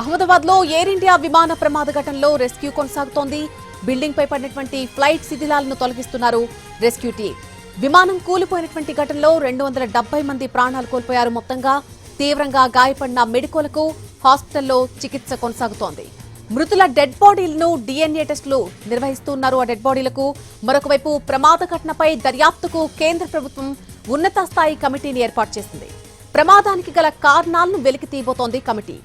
అహ్మదాబాద్ లో air India విమాన ప్రమాద ఘటనలో రెస్క్యూ కొనసాగుతోంది. బిల్డింగ్ పై పడినటువంటి ఫ్లైట్ శిథిలాలను తొలగిస్తున్నారు రెస్క్యూ టీం. విమానం కూలిపోయినటువంటి ఘటనలో 270 మంది ప్రాణాలు కోల్పోయారు. మొత్తంగా తీవ్రంగా గాయపడిన మెడికోలకు హాస్పిటల్లో చికిత్స కొనసాగుతోంది. మృతుల డెడ్ బాడీలను DNA టెస్టులు నిర్వహిస్తున్నారు. ఆ డెడ్ బాడీలకు మరొకవైపు ప్రమాద ఘటనపై దర్యాప్తుకు కేంద్ర ప్రభుత్వం ఉన్నత స్థాయి కమిటీని ఏర్పాటు చేసింది. ప్రమాదానికి గల కారణాలను వెలికి తీయబోతోంది కమిటీ.